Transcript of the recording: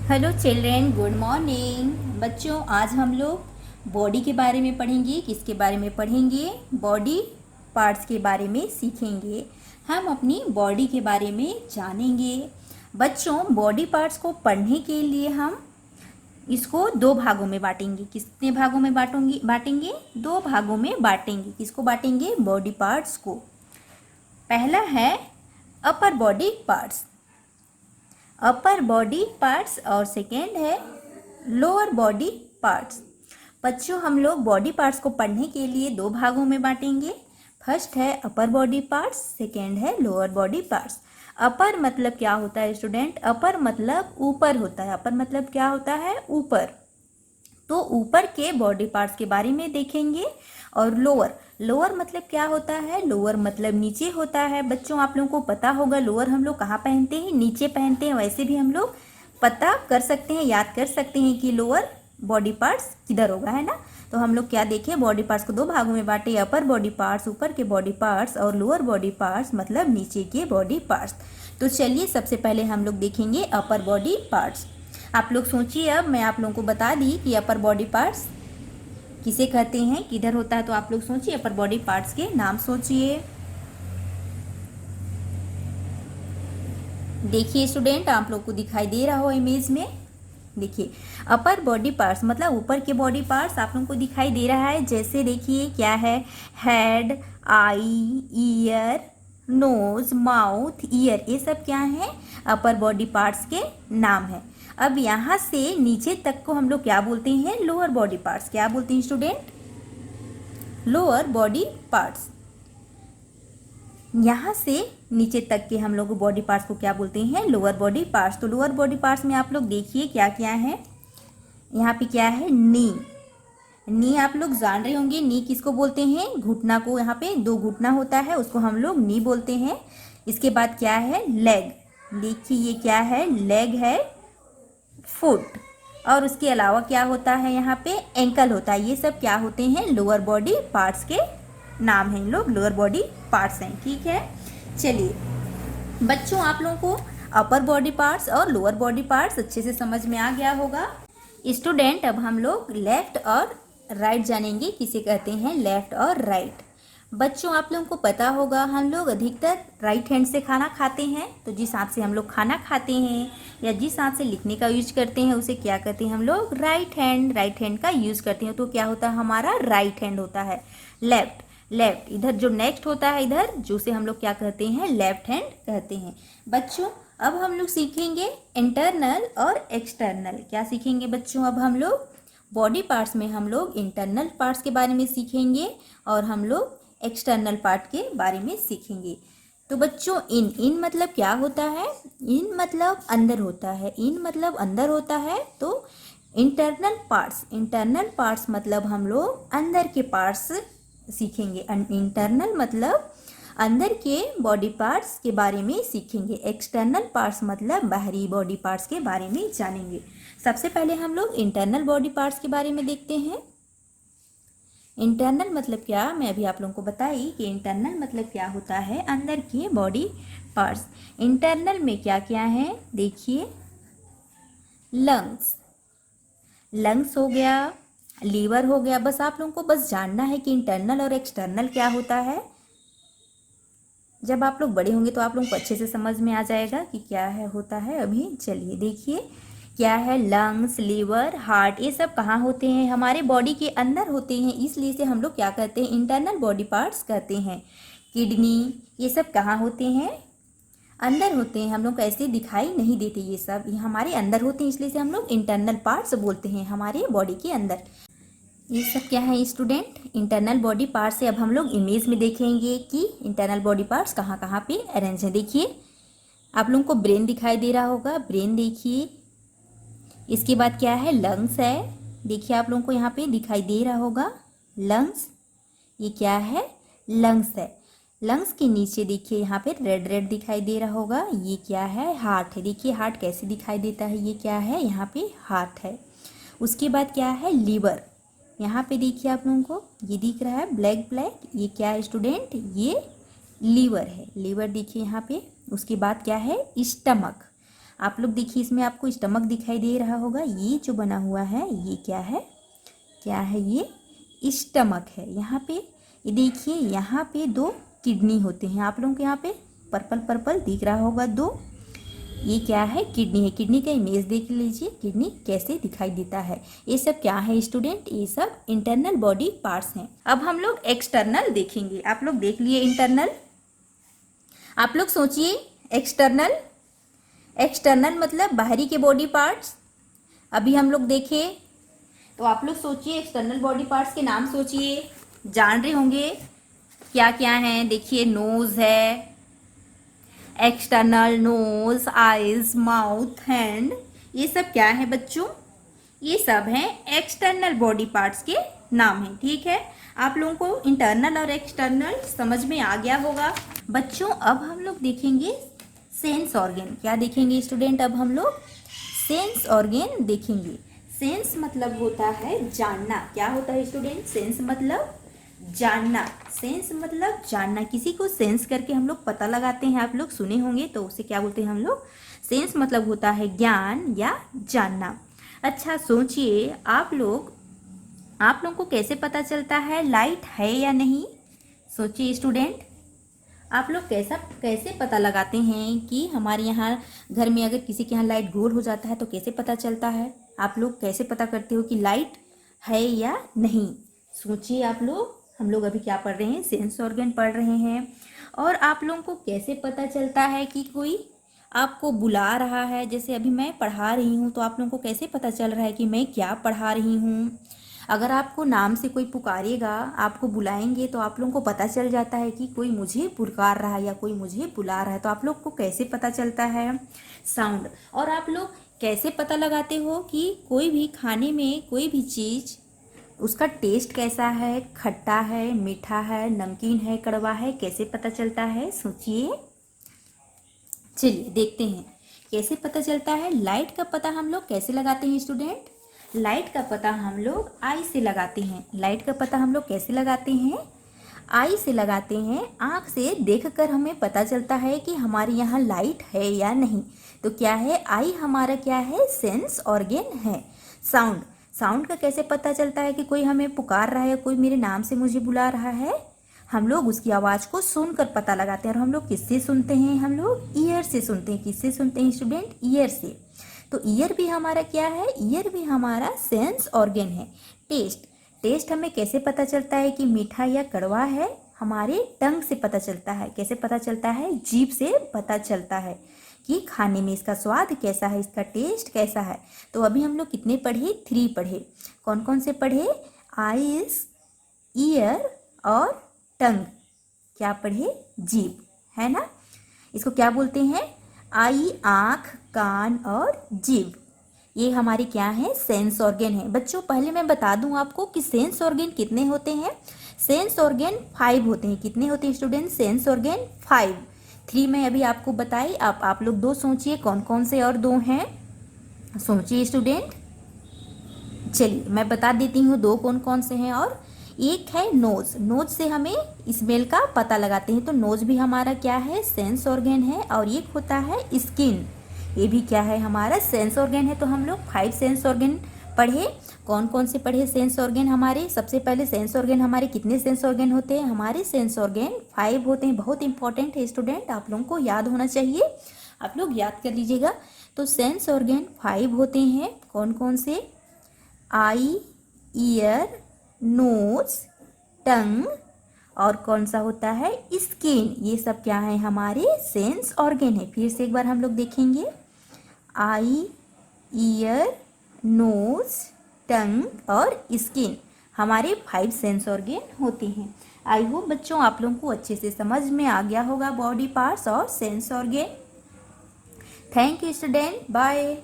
Hello children, good morning. बच्चों, आज हम लोग बॉडी के बारे में पढ़ेंगे। किसके बारे में पढ़ेंगे? बॉडी पार्ट्स के बारे में सीखेंगे। हम अपनी बॉडी के बारे में जानेंगे। बच्चों, बॉडी पार्ट्स को पढ़ने के लिए हम इसको दो भागों में बांटेंगे। कितने भागों में बांटेंगे? दो भागों में बांटेंगे। किसको बांटेंगे? बॉडी पार्ट्स को। पहला है upper body parts, upper body parts, और सेकेंड है लोअर बॉडी पार्ट्स। बच्चों, हम लोग बॉडी पार्ट्स को पढ़ने के लिए दो भागों में बांटेंगे। फर्स्ट है अपर बॉडी पार्ट्स, सेकेंड है लोअर बॉडी पार्ट्स। अपर मतलब क्या होता है स्टूडेंट? अपर मतलब ऊपर होता है। अपर मतलब क्या होता है? ऊपर। तो ऊपर के बॉडी पार्ट्स के बारे में देखेंगे। और लोअर, लोअर मतलब क्या होता है? लोअर मतलब नीचे होता है। बच्चों, आप लोगों को पता होगा लोअर हम लोग कहाँ पहनते हैं? नीचे पहनते हैं। वैसे भी हम लोग पता कर सकते हैं, याद कर सकते हैं कि लोअर बॉडी पार्ट्स किधर होगा, है ना। तो हम लोग क्या देखें? बॉडी पार्ट्स को दो भागों में बांटे। अपर बॉडी पार्ट्स ऊपर के बॉडी पार्ट्स, और लोअर बॉडी पार्ट्स मतलब नीचे के बॉडी पार्ट्स। तो चलिए सबसे पहले हम लोग देखेंगे अपर बॉडी पार्ट्स। आप लोग सोचिए, अब मैं आप लोगों को बता दी कि अपर बॉडी पार्ट्स किसे कहते हैं, किधर होता है। तो आप लोग सोचिए, अपर बॉडी पार्ट्स के नाम सोचिए। देखिए स्टूडेंट, आप लोग को दिखाई दे रहा हो इमेज में। देखिए, अपर बॉडी पार्ट्स मतलब ऊपर के बॉडी पार्ट्स आप लोगों को दिखाई दे रहा है। जैसे देखिए क्या है? हेड, आई, ईयर, नोज, माउथ, ईयर, ये सब क्या है? अपर बॉडी पार्ट्स के नाम है। अब यहाँ से नीचे तक को हम लोग क्या बोलते हैं? Lower body parts. क्या बोलते हैं स्टूडेंट? Lower body parts. यहाँ से नीचे तक के हम लोग बॉडी पार्ट्स को क्या बोलते हैं? Lower body parts. तो लोअर बॉडी पार्ट्स में आप लोग देखिए क्या क्या है। यहाँ पे क्या है? नी। नी आप लोग जान रहे होंगे, नी किसको बोलते हैं? घुटना को। यहाँ पे दो घुटना होता है, उसको हम लोग नी बोलते हैं। इसके बाद क्या है? लेग। देखिए ये क्या है? लेग है। फुट, और उसके अलावा क्या होता है? यहाँ पे एंकल होता है। ये सब क्या होते हैं? लोअर बॉडी पार्ट्स के नाम हैं। लोग लोअर बॉडी पार्ट्स हैं। ठीक है, चलिए बच्चों, आप लोगों को अपर बॉडी पार्ट्स और लोअर बॉडी पार्ट्स अच्छे से समझ में आ गया होगा। स्टूडेंट, अब हम लोग लेफ्ट और राइट जानेंगे। किसे कहते हैं? लेफ्ट और राइट। बच्चों, आप लोगों को पता होगा हम लोग अधिकतर राइट हैंड से खाना खाते हैं। तो जिस हाथ से हम लोग खाना खाते हैं या जिस हाथ से लिखने का यूज करते हैं उसे क्या कहते हैं हम लोग? राइट हैंड का यूज करते हैं। तो क्या होता है? हमारा राइट हैंड होता है। लेफ्ट, लेफ्ट इधर जो नेक्स्ट होता है, इधर जो से हम लोग क्या कहते हैं? लेफ्ट हैंड कहते हैं। बच्चों, अब हम लोग सीखेंगे इंटरनल और एक्सटर्नल। क्या सीखेंगे बच्चों? अब हम लोग बॉडी पार्ट्स में हम लोग इंटरनल पार्ट्स के बारे में सीखेंगे और हम लोग एक्सटर्नल पार्ट के बारे में सीखेंगे। तो बच्चों, इन मतलब क्या होता है? इन मतलब अंदर होता है। इन मतलब अंदर होता है। तो इंटरनल पार्ट्स मतलब हम लोग अंदर के पार्ट्स सीखेंगे। इंटरनल मतलब अंदर के बॉडी पार्ट्स के बारे में सीखेंगे। एक्सटर्नल पार्ट्स मतलब बाहरी बॉडी पार्ट्स के बारे में जानेंगे। सबसे पहले हम लोग इंटरनल बॉडी पार्ट्स के बारे में देखते हैं। इंटरनल मतलब क्या? मैं अभी आप लोगों को बताई कि इंटरनल मतलब क्या होता है? अंदर के बॉडी पार्ट्स। इंटरनल में क्या क्या है? देखिए, लंग्स, लंग्स हो गया, लीवर हो गया। बस आप लोगों को बस जानना है कि इंटरनल और एक्सटर्नल क्या होता है। जब आप लोग बड़े होंगे तो आप लोगों को अच्छे से समझ में आ जाएगा कि क्या है होता है। अभी चलिए देखिए क्या है? लंग्स, लीवर, हार्ट, ये सब कहाँ होते हैं? हमारे बॉडी के अंदर होते हैं। इसलिए से हम लोग क्या कहते हैं? इंटरनल बॉडी पार्ट्स कहते हैं। किडनी, ये सब कहाँ होते हैं? अंदर होते हैं। हम लोग को ऐसे दिखाई नहीं देते। ये सब ये हमारे अंदर होते हैं, इसलिए से हम लोग इंटरनल पार्ट्स बोलते हैं, हमारे बॉडी के अंदर। ये सब क्या है स्टूडेंट? इंटरनल बॉडी पार्ट्स से अब हम लोग इमेज में देखेंगे कि इंटरनल बॉडी पार्ट्स कहाँ कहाँ पे अरेंज है। देखिए, आप लोगों को ब्रेन दिखाई दे रहा होगा। ब्रेन देखिए। इसके बाद क्या है? लंग्स है। देखिए आप लोगों को यहाँ पे दिखाई दे रहा होगा लंग्स। ये क्या है? लंग्स है। लंग्स के नीचे देखिए यहाँ पे रेड रेड दिखाई दे रहा होगा। ये क्या है? हार्ट है। देखिए हार्ट कैसे दिखाई देता है? ये क्या है? यहाँ पे हार्ट है। उसके बाद क्या है? लीवर। यहाँ पे देखिए आप लोगों को ये दिख रहा है ब्लैक ब्लैक। ये क्या है स्टूडेंट? ये लीवर है। लीवर देखिए यहाँ पे। उसके बाद क्या है? स्टमक। आप लोग देखिए, इसमें आपको स्टमक दिखाई दे रहा होगा। ये जो बना हुआ है ये क्या है, क्या है, ये स्टमक है। यहाँ पे ये देखिए, यहाँ पे 2 किडनी होते हैं। आप लोगों को यहाँ पे पर्पल पर्पल दिख रहा होगा 2, ये क्या है, किडनी है। किडनी का इमेज देख लीजिए, किडनी कैसे दिखाई देता है। ये सब क्या है स्टूडेंट, ये सब इंटरनल बॉडी पार्ट्स हैं। अब हम लोग एक्सटर्नल देखेंगे। आप लोग देख लिए इंटरनल, आप लोग सोचिए एक्सटर्नल। एक्सटर्नल मतलब बाहरी के बॉडी पार्ट्स। अभी हम लोग देखे तो आप लोग सोचिए एक्सटर्नल बॉडी पार्ट्स के नाम सोचिए, जान रहे होंगे क्या क्या हैं। देखिए, नोज है, external nose, eyes, mouth, hand, ये सब क्या है बच्चों, ये सब हैं एक्सटर्नल बॉडी पार्ट्स के नाम हैं। ठीक है, आप लोगों को इंटरनल और एक्सटर्नल समझ में आ गया होगा बच्चों। अब हम लोग देखेंगे सेंस ऑर्गन। क्या देखेंगे स्टूडेंट, अब हम लोग सेंस ऑर्गन देखेंगे। सेंस मतलब होता है जानना। क्या होता है स्टूडेंट, सेंस मतलब जानना। सेंस मतलब जानना, किसी को सेंस करके हम लोग पता लगाते हैं। आप लोग सुने होंगे, तो उसे क्या बोलते हैं हम लोग, सेंस मतलब होता है ज्ञान या जानना। अच्छा सोचिए, आप लोग को कैसे पता चलता है लाइट है या नहीं। सोचिए स्टूडेंट, आप लोग कैसे पता लगाते हैं कि हमारे यहाँ घर में अगर किसी के यहाँ लाइट गोल हो जाता है तो कैसे पता चलता है। आप लोग कैसे पता करते हो कि लाइट है या नहीं। सोचिए आप लोग, हम लोग अभी क्या पढ़ रहे हैं, सेंस ऑर्गन पढ़ रहे हैं। और आप लोगों को कैसे पता चलता है कि कोई आपको बुला रहा है। जैसे अभी मैं पढ़ा रही हूँ, तो आप लोगों को कैसे पता चल रहा है कि मैं क्या पढ़ा रही हूँ। अगर आपको नाम से कोई पुकारेगा, आपको बुलाएंगे, तो आप लोगों को पता चल जाता है कि कोई मुझे पुकार रहा है या कोई मुझे बुला रहा है। तो आप लोग को कैसे पता चलता है, साउंड। और आप लोग कैसे पता लगाते हो कि कोई भी खाने में कोई भी चीज़, उसका टेस्ट कैसा है, खट्टा है, मीठा है, नमकीन है, कड़वा है, कैसे पता चलता है। सोचिए, चलिए देखते हैं कैसे पता चलता है। लाइट का पता हम लोग कैसे लगाते हैं स्टूडेंट, लाइट का पता हम लोग आई से लगाते हैं। लाइट का पता हम लोग कैसे लगाते हैं, आई से लगाते हैं। आँख से देखकर हमें पता चलता है कि हमारे यहाँ लाइट है या नहीं। तो क्या है, आई हमारा क्या है, सेंस ऑर्गन है। साउंड, साउंड का कैसे पता चलता है कि कोई हमें पुकार रहा है, कोई मेरे नाम से मुझे बुला रहा है। हम लोग उसकी आवाज़ को सुनकर पता लगाते हैं। और हम लोग किससे सुनते हैं, हम लोग ईयर से सुनते हैं। किससे सुनते हैं स्टूडेंट, ईयर से। तो ईयर भी हमारा क्या है, ईयर भी हमारा सेंस ऑर्गन है। टेस्ट, टेस्ट हमें कैसे पता चलता है कि मीठा या कड़वा है, हमारे टंग से पता चलता है। कैसे पता चलता है, जीभ से पता चलता है कि खाने में इसका स्वाद कैसा है, इसका टेस्ट कैसा है। तो अभी हम लोग कितने पढ़े, 3 पढ़े। कौन कौन से पढ़े, आईज, ईयर और टंग। क्या पढ़े, जीभ, है ना। इसको क्या बोलते हैं, आई आँख, कान और जीभ। ये हमारे क्या है, सेंस ऑर्गन है। बच्चों पहले मैं बता दूं आपको कि सेंस ऑर्गन कितने होते हैं। सेंस ऑर्गन 5 होते हैं। कितने होते हैं स्टूडेंट, सेंस ऑर्गन 5। 3 मैं अभी आपको बताई। अब आप लोग 2 सोचिए कौन कौन से और 2 हैं, सोचिए स्टूडेंट। चलिए मैं बता देती हूँ 2 कौन कौन से हैं। और एक है नोज, नोज से हमें स्मेल का पता लगाते हैं। तो नोज भी हमारा क्या है, सेंस ऑर्गन है। और एक होता है स्किन, ये भी क्या है, हमारा सेंस ऑर्गन है। तो हम लोग 5 सेंस ऑर्गन पढ़े। कौन कौन से पढ़े सेंस ऑर्गन हमारे। सबसे पहले सेंस ऑर्गन हमारे कितने सेंस ऑर्गन होते हैं, हमारे सेंस ऑर्गन 5 होते हैं। बहुत इंपॉर्टेंट है स्टूडेंट, आप लोगों को याद होना चाहिए, आप लोग याद कर लीजिएगा। तो सेंस ऑर्गन 5 होते हैं। कौन कौन से, आई, ईयर, नोज, टंग और कौन सा होता है, स्किन। ये सब क्या है, हमारे सेंस ऑर्गन है। फिर से एक बार हम लोग देखेंगे, आई, ईयर, नोज, टंग और स्किन, हमारे 5 सेंस ऑर्गन होते हैं। आई होप बच्चों आप लोगों को अच्छे से समझ में आ गया होगा बॉडी पार्ट्स और sense organ. Thank you student, bye.